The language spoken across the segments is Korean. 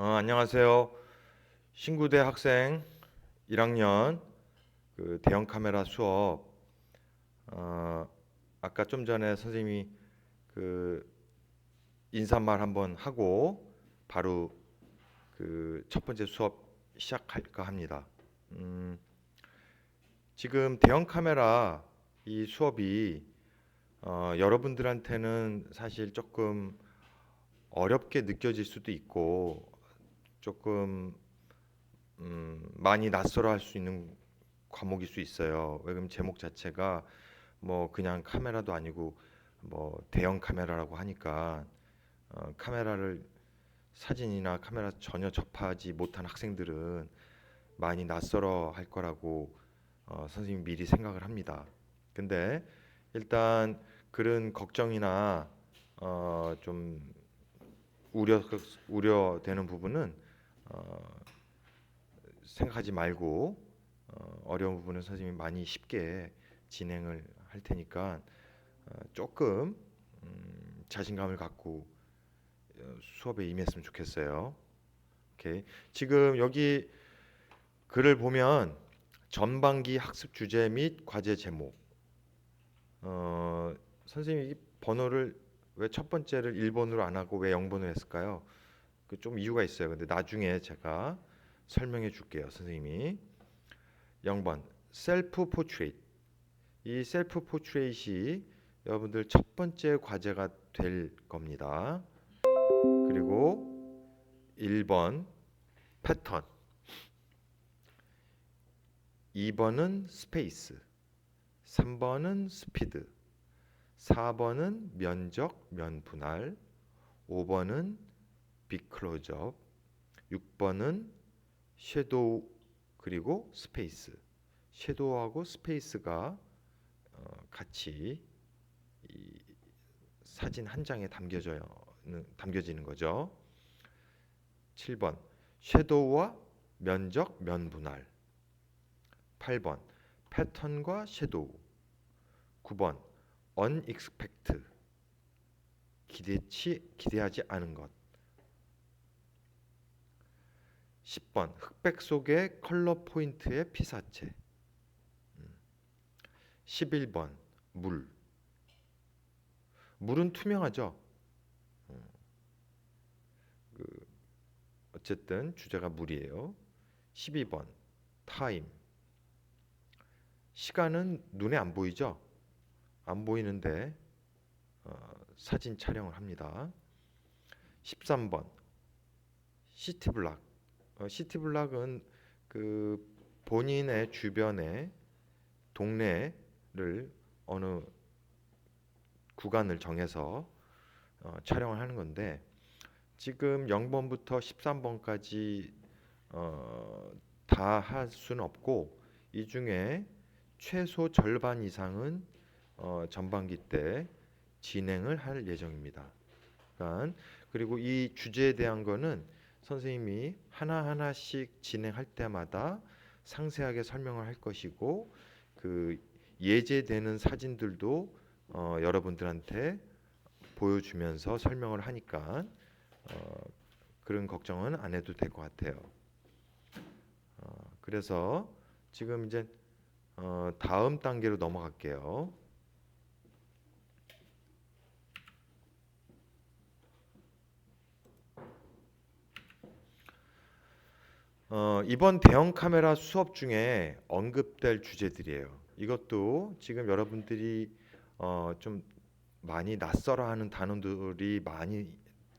안녕하세요. 신구대 학생 1학년 그 대형 카메라 수업. 어, 아까 좀 전에 선생님이 그 인사말 한번 하고 바로 그 첫 번째 수업 시작할까 합니다. 음, 지금 대형 카메라 이 수업이 여러분들한테는 사실 조금 어렵게 느껴질 수도 있고 조금 많이 낯설어 할 수 있는 과목일 수 있어요. 왜냐면 제목 자체가 뭐 그냥 카메라도 아니고 뭐 대형 카메라라고 하니까 카메라를 사진이나 카메라 전혀 접하지 못한 학생들은 많이 낯설어 할 거라고 선생님이 미리 생각을 합니다. 근데 일단 그런 걱정이나 좀 우려 우려되는 부분은 어, 생각하지 말고 어려운 부분은 선생님이 많이 쉽게 진행을 할 테니까 조금 자신감을 갖고 수업에 임했으면 좋겠어요. 오케이. 지금 여기 글을 보면 전반기 학습 주제 및 과제 제목. 선생님이 이 번호를 왜 첫 번째를 1번으로 안 하고 왜 0번으로 했을까요? 그 좀 이유가 있어요. 근데 나중에 제가 설명해 줄게요, 선생님이. 0번 셀프 포트레이트. 이 셀프 포트레이트이 여러분들 첫 번째 과제가 될 겁니다. 그리고 1번 패턴, 2번은 스페이스, 3번은 스피드, 4번은 면적, 면분할, 5번은 빅클로즈업, 6번은 섀도우 그리고 스페이스. 섀도우하고 스페이스가 같이 이 사진 한 장에 담겨지는 거죠. 7번 섀도우와 면적, 면분할. 8번 패턴과 섀도우. 9번 unexpected, 기대하지 않은 것. 10번 흑백 속의 컬러 포인트의 피사체. 11번 물. 물은 투명하죠. 그 어쨌든 주제가 물이에요. 12번 타임. 시간은 눈에 안 보이죠? 안 보이는데 사진 촬영을 합니다. 13번 시티블락. 시티블락은 그 본인의 주변의 동네를 어느 구간을 정해서 촬영을 하는 건데 지금 0번부터 13번까지 다 할 수는 없고 이 중에 최소 절반 이상은 전반기 때 진행을 할 예정입니다. 그러니까 그리고 이 주제에 대한 거는 선생님이 하나하나씩 진행할 때마다 상세하게 설명을 할 것이고 그 예제되는 사진들도 여러분들한테 보여주면서 설명을 하니까 어, 그런 걱정은 안 해도 될 것 같아요. 그래서 지금 이제 다음 단계로 넘어갈게요. 이번 대형 카메라 수업 중에 언급될 주제들이에요. 이것도 지금 여러분들이 좀 많이 낯설어하는 단어들이 많이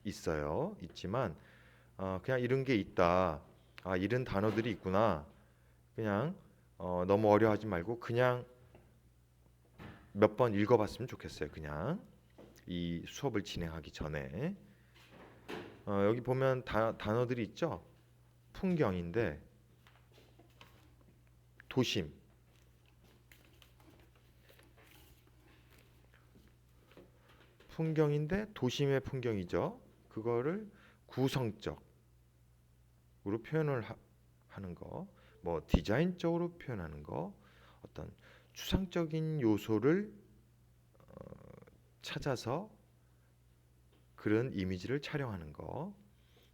있지만 그냥 이런 게 있다. 아, 이런 단어들이 있구나. 그냥 너무 어려워하지 말고 그냥 몇 번 읽어봤으면 좋겠어요. 그냥 이 수업을 진행하기 전에 여기 보면 단어들이 있죠. 풍경인데 도심, 풍경인데 도심의 풍경이죠. 그거를 구성적으로 표현을 하는 거, 뭐 디자인적으로 표현하는 거, 어떤 추상적인 요소를 찾아서 그런 이미지를 촬영하는 거,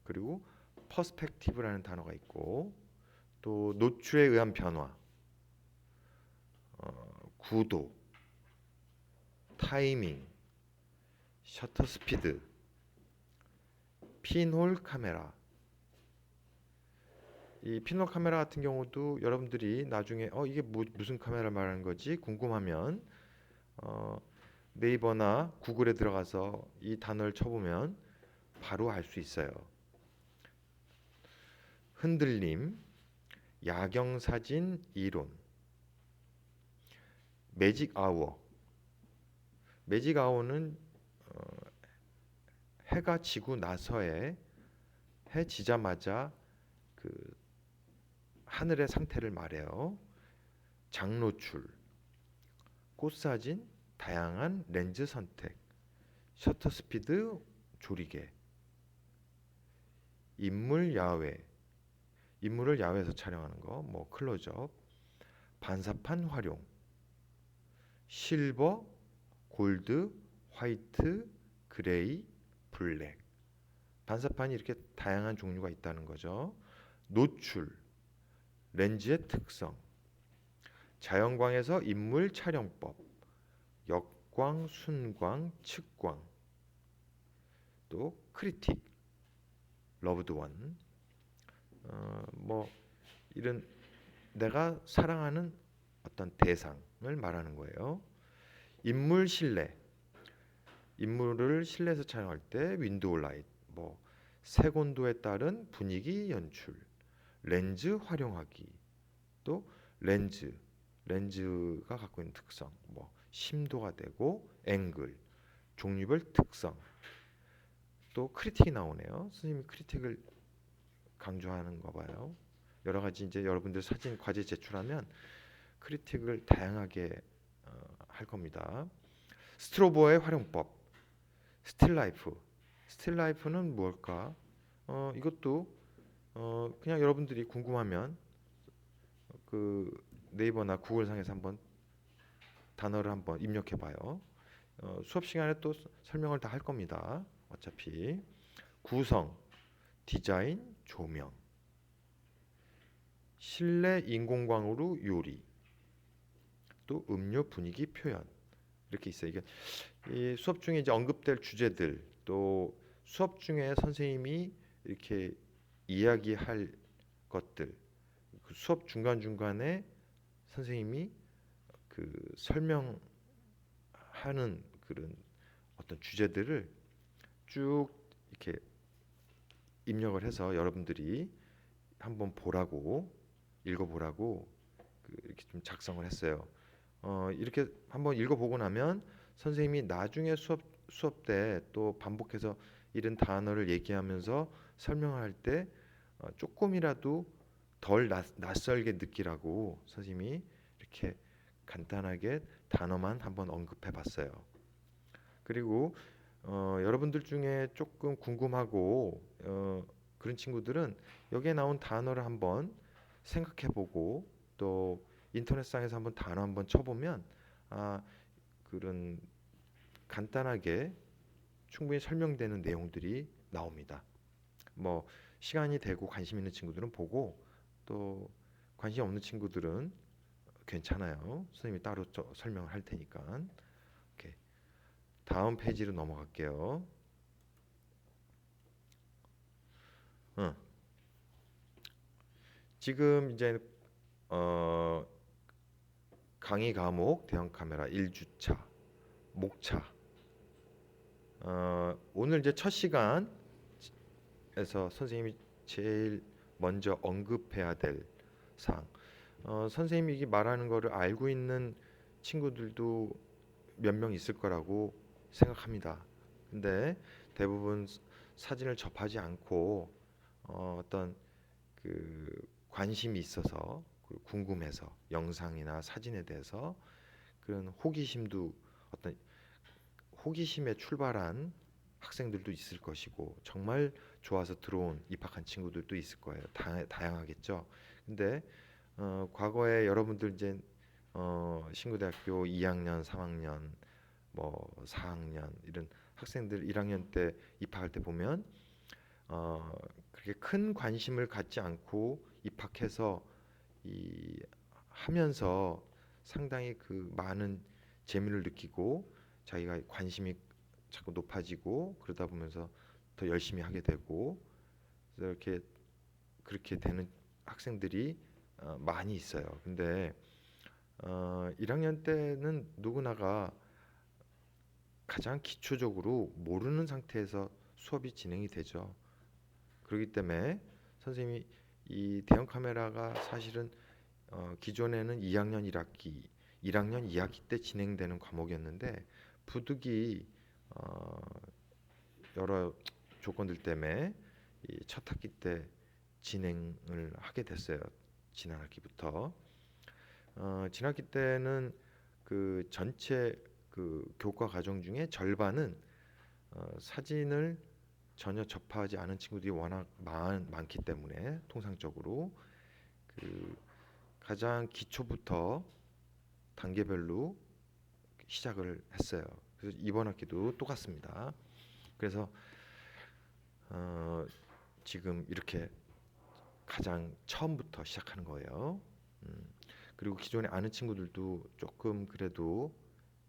그리고 퍼스펙티브라는 단어가 있고, 또 노출에 의한 변화, 구도, 타이밍, 셔터 스피드, 핀홀 카메라. 이 핀홀 카메라 같은 경우도 여러분들이 나중에 이게 무슨 카메라 말하는 거지 궁금하면 네이버나 구글에 들어가서 이 단어를 쳐보면 바로 알 수 있어요. 흔들림, 야경 사진 이론, 매직 아워. 매직 아워는 해가 지고 나서에 해 지자마자 그 하늘의 상태를 말해요. 장노출, 꽃사진, 다양한 렌즈 선택, 셔터 스피드 조리개, 인물 야외, 인물을 야외에서 촬영하는 거, 뭐 클로즈업, 반사판 활용, 실버, 골드, 화이트, 그레이, 블랙. 반사판이 이렇게 다양한 종류가 있다는 거죠. 노출, 렌즈의 특성, 자연광에서 인물 촬영법, 역광, 순광, 측광, 또 크리틱, 러브드 원, 뭐 이런 내가 사랑하는 어떤 대상을 말하는 거예요. 인물 실내, 인물을 실내에서 촬영할 때 윈도우 라이트, 뭐 색온도에 따른 분위기 연출, 렌즈 활용하기, 또 렌즈가 갖고 있는 특성, 뭐 심도가 되고 앵글, 종류별 특성, 또 크리틱이 나오네요. 선생님이 크리틱을 강조하는 거 봐요. 여러 가지 이제 여러분들 사진 과제 제출하면 크리틱을 다양하게 할 겁니다. 스트로보의 활용법, 스틸라이프. 스틸라이프는 뭘까? 이것도 그냥 여러분들이 궁금하면 그 네이버나 구글상에서 한번 단어를 한번 입력해 봐요. 수업 시간에 또 설명을 다 할 겁니다. 어차피 구성, 디자인, 조명, 실내 인공광으로 요리, 또 음료 분위기 표현 이렇게 있어요. 이게 이 수업 중에 이제 언급될 주제들, 또 수업 중에 선생님이 이렇게 이야기할 것들, 그 수업 중간 중간에 선생님이 그 설명하는 그런 어떤 주제들을 쭉 이렇게 입력을 해서 여러분들이 한번 보라고 읽어보라고 이렇게 좀 작성을 했어요. 이렇게 한번 읽어보고 나면 선생님이 나중에 수업 때 또 반복해서 이런 단어를 얘기하면서 설명할 때 조금이라도 덜 낯설게 느끼라고 선생님이 이렇게 간단하게 단어만 한번 언급해 봤어요. 그리고 여러분들 중에 조금 궁금하고 그런 친구들은 여기에 나온 단어를 한번 생각해 보고 또 인터넷상에서 한번 단어 한번 쳐보면 그런 간단하게 충분히 설명되는 내용들이 나옵니다. 뭐 시간이 되고 관심 있는 친구들은 보고 또 관심 없는 친구들은 괜찮아요. 선생님이 따로 설명을 할 테니까. 오케이. 다음 페이지로 넘어갈게요. 지금 이제 강의 과목 대형 카메라 1주차 목차. 오늘 이제 첫 시간에서 선생님이 제일 먼저 언급해야 될 사항. 선생님이 이게 말하는 거를 알고 있는 친구들도 몇 명 있을 거라고 생각합니다. 근데 대부분 사진을 접하지 않고 어떤 그 관심이 있어서 궁금해서 영상이나 사진에 대해서 그런 호기심도 어떤 호기심에 출발한 학생들도 있을 것이고 정말 좋아서 들어온 입학한 친구들도 있을 거예요. 다양하겠죠. 근데 과거에 여러분들 이제 신구대학교 2학년, 3학년, 뭐 4학년 이런 학생들 1학년 때 입학할 때 보면 그렇게 큰 관심을 갖지 않고 입학해서 이 하면서 상당히 그 많은 재미를 느끼고 자기가 관심이 자꾸 높아지고 그러다 보면서 더 열심히 하게 되고 그래서 이렇게 그렇게 되는 학생들이 많이 있어요. 근데 1학년 때는 누구나가 가장 기초적으로 모르는 상태에서 수업이 진행이 되죠. 그렇기 때문에 선생님이 이 대형 카메라가 사실은 기존에는 2학년 1학기, 1학년 2학기 때 진행되는 과목이었는데 부득이 여러 조건들 때문에 이 첫 학기 때 진행을 하게 됐어요. 지난 학기부터. 지난 학기 때는 그 전체 그 교과 과정 중에 절반은 사진을 전혀 접하지 않은 친구들이 워낙 많기 때문에 통상적으로 그 가장 기초부터 단계별로 시작을 했어요. 그래서 이번 학기도 똑같습니다. 그래서 지금 이렇게 가장 처음부터 시작하는 거예요. 그리고 기존에 아는 친구들도 조금 그래도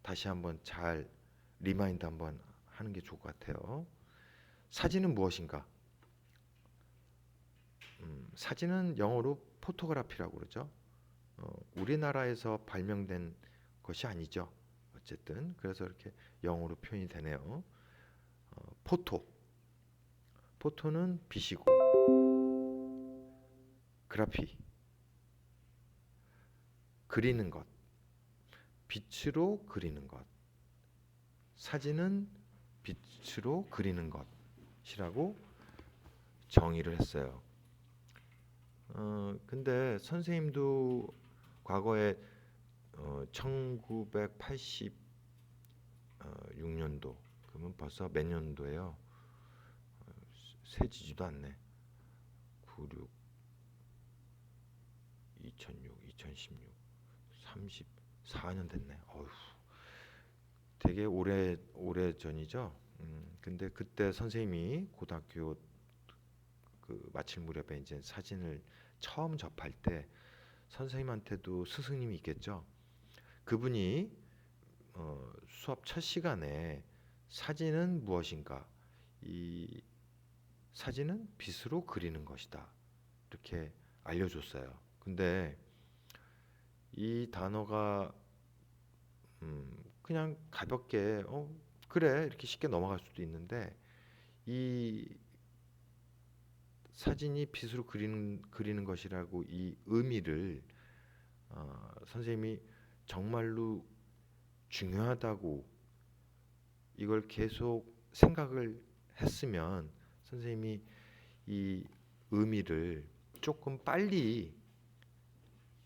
다시 한번 잘 리마인드 한번 하는 게 좋을 것 같아요. 사진은 무엇인가? 사진은 영어로 포토그래피라고 그러죠. 우리나라에서 발명된 것이 아니죠. 어쨌든 그래서 이렇게 영어로 표현이 되네요. 포토는 빛이고 그래피 그리는 것, 빛으로 그리는 것. 사진은 빛으로 그리는 것이라고 정의를 했어요. 근데 선생님도 과거에 1986년도 그러면 벌써 몇 년도예요? 세지지도 않네. 96, 2006, 2016, 34년 됐네. 어휴, 되게 오래 전이죠. 근데 그때 선생님이 고등학교 그 마칠 무렵에 이제 사진을 처음 접할 때 선생님한테도 스승님이 있겠죠. 그분이 수업 첫 시간에 사진은 무엇인가? 이 사진은 빛으로 그리는 것이다. 이렇게 알려줬어요. 근데 이 단어가 그냥 가볍게 그래 이렇게 쉽게 넘어갈 수도 있는데 이 사진이 빛으로 그리는 것이라고 이 의미를 선생님이 정말로 중요하다고 이걸 계속 생각을 했으면 선생님이 이 의미를 조금 빨리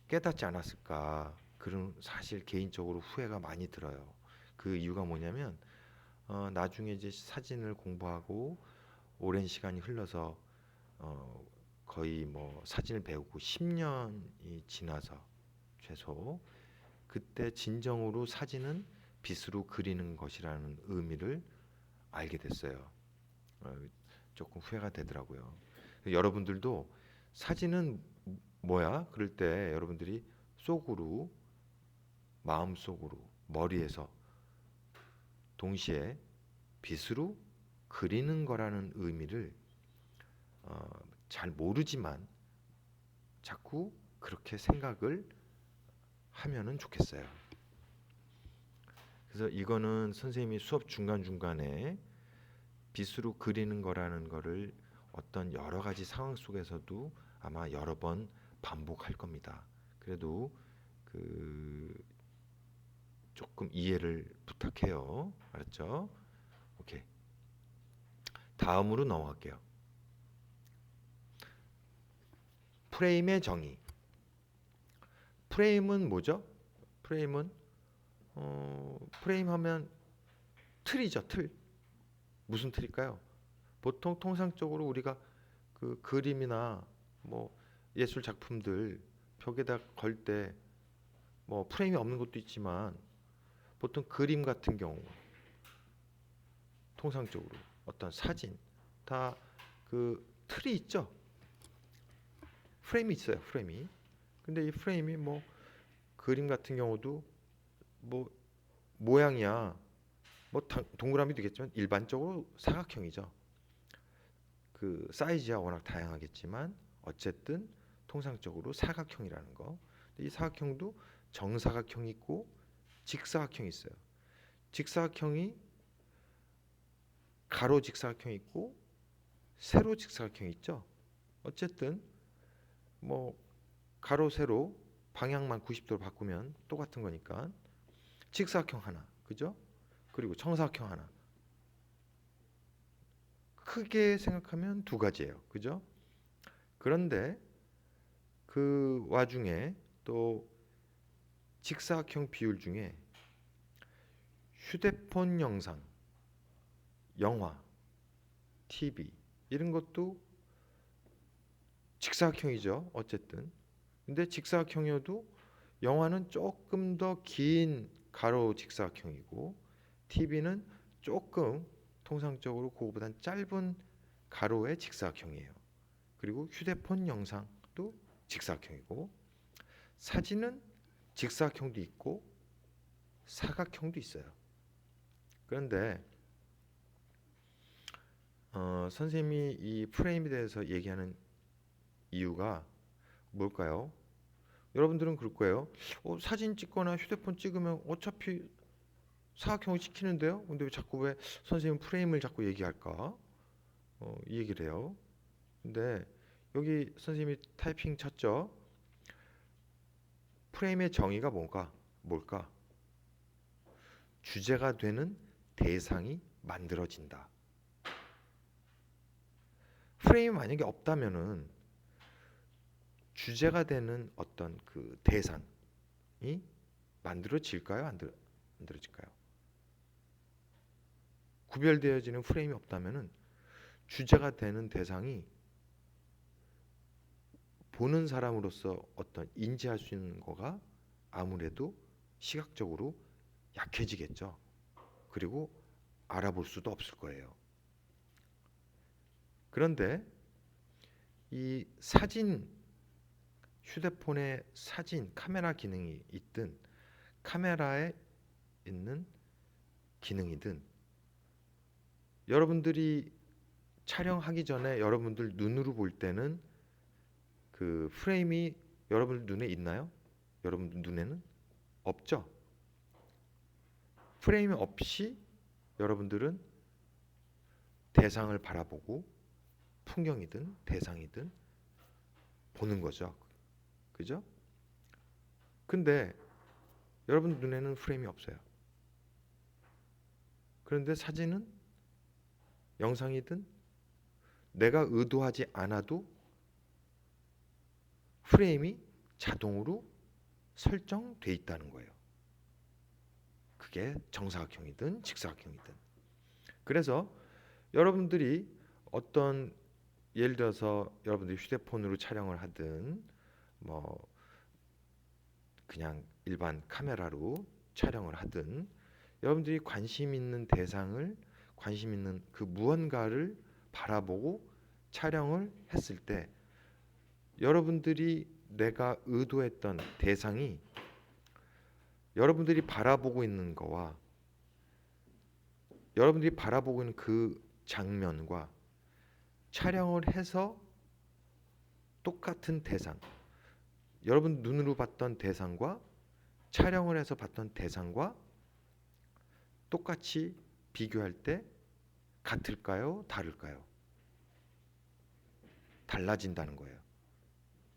깨닫지 않았을까 그런 사실 개인적으로 후회가 많이 들어요. 그 이유가 뭐냐면 나중에 이제 사진을 공부하고 오랜 시간이 흘러서 거의 뭐 사진을 배우고 10년이 지나서 최소 그때 진정으로 사진은 빛으로 그리는 것이라는 의미를 알게 됐어요. 조금 후회가 되더라고요. 여러분들도 사진은 뭐야? 그럴 때 여러분들이 속으로 마음속으로 머리에서 동시에 빛으로 그리는 거라는 의미를 잘 모르지만 자꾸 그렇게 생각을 하면은 좋겠어요. 그래서 이거는 선생님이 수업 중간중간에 빛으로 그리는 거라는 거를 어떤 여러 가지 상황 속에서도 아마 여러 번 반복할 겁니다. 그래도 그 조금 이해를 부탁해요. 알았죠? 오케이. 다음으로 넘어갈게요. 프레임의 정의. 프레임은 뭐죠? 프레임은 프레임 하면 틀이죠, 틀. 무슨 틀일까요? 보통 통상적으로 우리가 그 그림이나 뭐 예술 작품들 벽에다 걸 때 뭐 프레임이 없는 것도 있지만 보통 그림 같은 경우 통상적으로 어떤 사진 다 그 틀이 있죠. 프레임이 있어요. 프레임이. 근데 이 프레임이 뭐 그림 같은 경우도 뭐 모양이야 뭐 동그라미 되겠지만 일반적으로 사각형이죠. 그 사이즈야 워낙 다양하겠지만 어쨌든 통상적으로 사각형이라는 거. 이 사각형도 정사각형이 있고 직사각형이 있어요. 직사각형이 가로 직사각형이 있고 세로 직사각형이 있죠. 어쨌든 뭐 가로 세로 방향만 90도로 바꾸면 똑같은 거니까 직사각형 하나, 그죠? 그리고 정사각형 하나. 크게 생각하면 두 가지예요, 그죠? 그런데 그 와중에 또 직사각형 비율 중에 휴대폰 영상, 영화, TV 이런 것도 직사각형이죠. 어쨌든. 근데 직사각형이어도 영화는 조금 더 긴 가로 직사각형이고 TV는 조금 통상적으로 그거보단 짧은 가로의 직사각형이에요. 그리고 휴대폰 영상도 직사각형이고 사진은 직사각형도 있고 사각형도 있어요. 그런데 선생님이 이 프레임에 대해서 얘기하는 이유가 뭘까요? 여러분들은 그럴 거예요. 사진 찍거나 휴대폰 찍으면 어차피 사각형을 찍히는데요. 근데 왜 선생님 프레임을 자꾸 얘기할까? 이 얘기를 해요. 근데 여기 선생님이 타이핑 쳤죠? 프레임의 정의가 뭘까? 주제가 되는 대상이 만들어진다. 프레임이 만약에 없다면은 주제가 되는 어떤 그 대상이 만들어질까요? 안 만들어질까요? 구별되어지는 프레임이 없다면은 주제가 되는 대상이 보는 사람으로서 어떤 인지할 수 있는 거가 아무래도 시각적으로 약해지겠죠. 그리고 알아볼 수도 없을 거예요. 그런데 이 사진, 휴대폰에 사진, 카메라 기능이 있든 카메라에 있는 기능이든 여러분들이 촬영하기 전에 여러분들 눈으로 볼 때는 그 프레임이 여러분들 눈에 있나요? 여러분들 눈에는 없죠? 프레임이 없이 여러분들은 대상을 바라보고 풍경이든 대상이든 보는 거죠. 그죠? 근데 여러분 눈에는 프레임이 없어요. 그런데 사진은 영상이든 내가 의도하지 않아도 프레임이 자동으로 설정돼 있다는 거예요. 그게 정사각형이든 직사각형이든. 그래서 여러분들이 어떤 예를 들어서 여러분들이 휴대폰으로 촬영을 하든 뭐 그냥 일반 카메라로 촬영을 하든 여러분들이 관심 있는 대상을 관심 있는 그 무언가를 바라보고 촬영을 했을 때 여러분들이 내가 의도했던 대상이 여러분들이 바라보고 있는 거와 여러분들이 바라보고 있는 그 장면과 촬영을 해서 똑같은 대상, 여러분 눈으로 봤던 대상과 촬영을 해서 봤던 대상과 똑같이 비교할 때 같을까요? 다를까요? 달라진다는 거예요.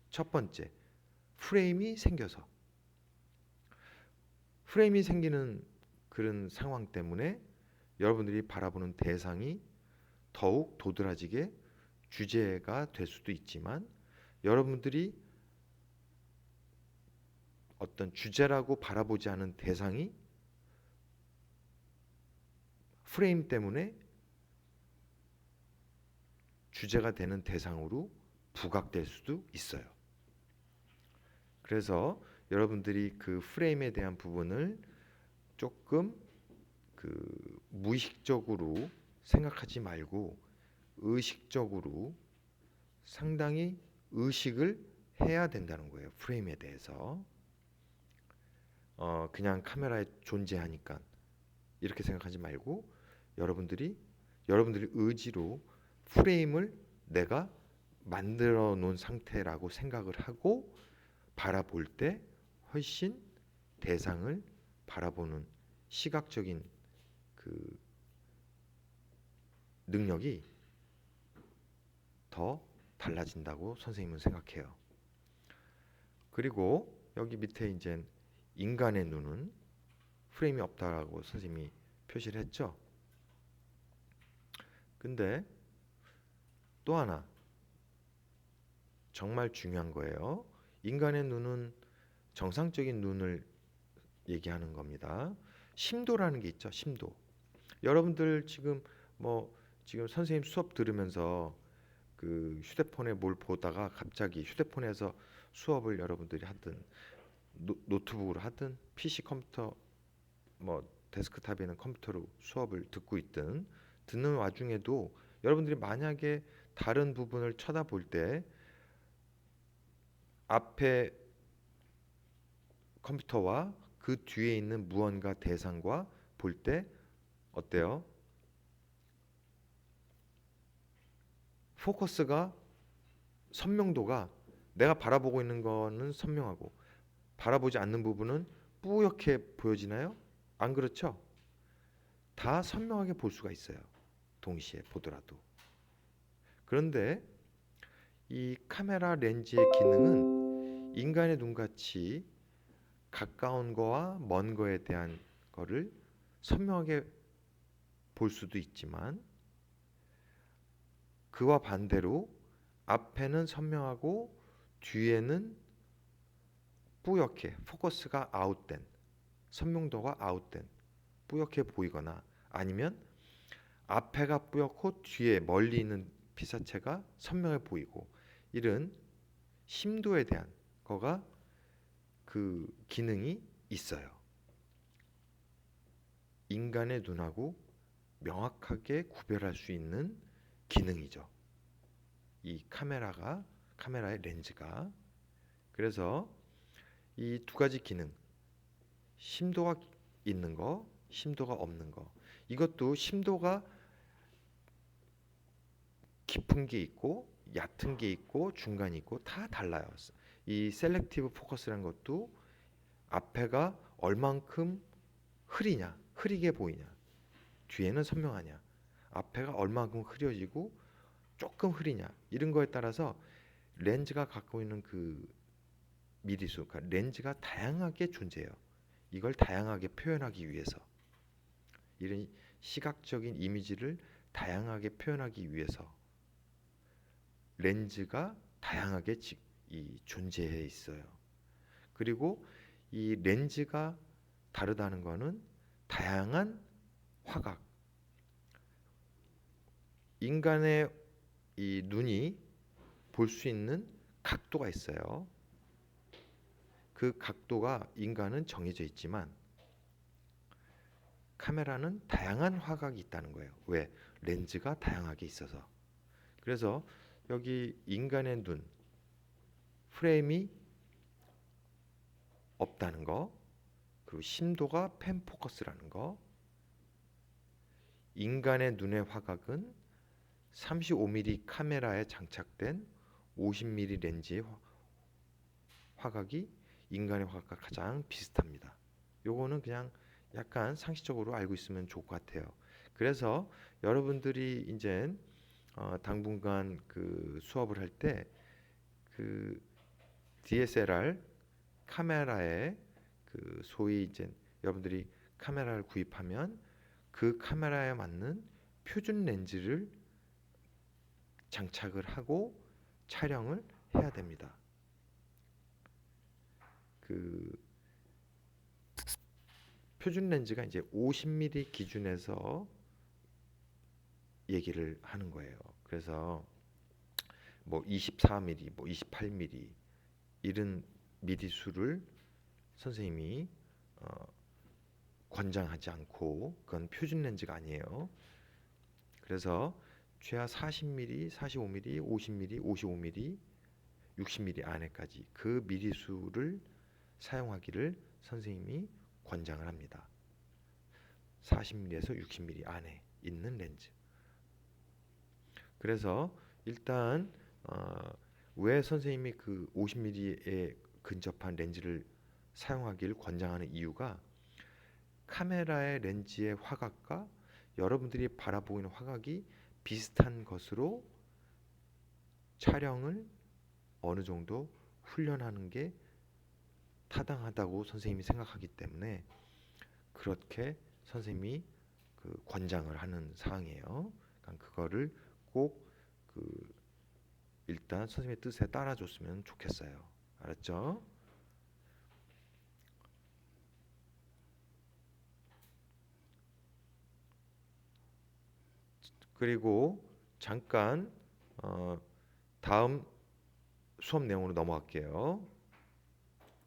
첫 번째, 프레임이 생겨서. 프레임이 생기는 그런 상황 때문에 여러분들이 바라보는 대상이 더욱 도드라지게 주제가 될 수도 있지만 여러분들이 어떤 주제라고 바라보지 않은 대상이 프레임 때문에 주제가 되는 대상으로 부각될 수도 있어요. 그래서 여러분들이 그 프레임에 대한 부분을 조금 무의식적으로 생각하지 말고 의식적으로 상당히 의식을 해야 된다는 거예요. 프레임에 대해서. 그냥 카메라에 존재하니까 이렇게 생각하지 말고 여러분들이 의지로 프레임을 내가 만들어 놓은 상태라고 생각을 하고 바라볼 때 훨씬 대상을 바라보는 시각적인 그 능력이 더 달라진다고 선생님은 생각해요. 그리고 여기 밑에 이제 인간의 눈은 프레임이 없다라고 선생님이 표시를 했죠. 근데 또 하나 정말 중요한 거예요. 인간의 눈은 정상적인 눈을 얘기하는 겁니다. 심도라는 게 있죠. 심도. 여러분들 지금 지금 선생님 수업 들으면서 그 휴대폰에 뭘 보다가 갑자기 휴대폰에서 수업을 여러분들이 하든 노트북으로 하든 PC 컴퓨터 데스크탑에 있는 컴퓨터로 수업을 듣고 있든 듣는 와중에도 여러분들이 만약에 다른 부분을 쳐다볼 때 앞에 컴퓨터와 그 뒤에 있는 무언가 대상과 볼 때 어때요? 포커스가 선명도가 내가 바라보고 있는 거는 선명하고 바라보지 않는 부분은 뿌옇게 보여지나요? 안 그렇죠? 다 선명하게 볼 수가 있어요. 동시에 보더라도. 그런데 이 카메라 렌즈의 기능은 인간의 눈같이 가까운 거와 먼 거에 대한 거를 선명하게 볼 수도 있지만 그와 반대로 앞에는 선명하고 뒤에는 뿌옇게 포커스가 아웃된 선명도가 아웃된 뿌옇게 보이거나 아니면 앞에가 뿌옇고 뒤에 멀리 있는 피사체가 선명해 보이고 이런 심도에 대한 거가 그 기능이 있어요. 인간의 눈하고 명확하게 구별할 수 있는 기능이죠. 이 카메라의 렌즈가. 그래서 이 두 가지 기능, 심도가 있는 거, 심도가 없는 거. 이것도 심도가 깊은 게 있고 얕은 게 있고 중간이 있고 다 달라요. 이 셀렉티브 포커스라는 것도 앞에가 얼만큼 흐리게 보이냐, 뒤에는 선명하냐, 앞에가 얼만큼 흐려지고 조금 흐리냐 이런 거에 따라서 렌즈가 갖고 있는 그 미리수, 그러니까 렌즈가 다양하게 존재해요. 이걸 다양하게 표현하기 위해서 이런 시각적인 이미지를 다양하게 표현하기 위해서 렌즈가 다양하게 존재해 있어요. 그리고 이 렌즈가 다르다는 것은 다양한 화각, 인간의 이 눈이 볼 수 있는 각도가 있어요. 그 각도가 인간은 정해져 있지만 카메라는 다양한 화각이 있다는 거예요. 왜? 렌즈가 다양하게 있어서. 그래서 여기 인간의 눈 프레임이 없다는 거, 그리고 심도가 펜포커스라는 거, 인간의 눈의 화각은 35mm 카메라에 장착된 50mm 렌즈의 화각이 인간의 화각과 가장 비슷합니다. 요거는 그냥 약간 상식적으로 알고 있으면 좋을 것 같아요. 그래서 여러분들이 이제 당분간 그 수업을 할 때 그 DSLR 카메라에 그 소위 이제 여러분들이 카메라를 구입하면 그 카메라에 맞는 표준 렌즈를 장착을 하고 촬영을 해야 됩니다. 그 표준 렌즈가 이제 50mm 기준에서 얘기를 하는 거예요. 그래서 24mm, 28mm 이런 미리 수를 선생님이 권장하지 않고 그건 표준 렌즈가 아니에요. 그래서 최하 40mm, 45mm, 50mm, 55mm, 60mm 안에까지 그 미리수를 사용하기를 선생님이 권장을 합니다. 40mm에서 60mm 안에 있는 렌즈. 그래서 일단 왜 선생님이 그 50mm에 근접한 렌즈를 사용하기를 권장하는 이유가 카메라의 렌즈의 화각과 여러분들이 바라보고 있는 화각이 비슷한 것으로 촬영을 어느 정도 훈련하는 게 타당하다고 선생님이 생각하기 때문에 그렇게 선생님이 그 권장을 하는 사항이에요. 그러니까 그거를 꼭 일단 선생님의 뜻에 따라줬으면 좋겠어요. 알았죠? 그리고 잠깐 다음 수업 내용으로 넘어갈게요.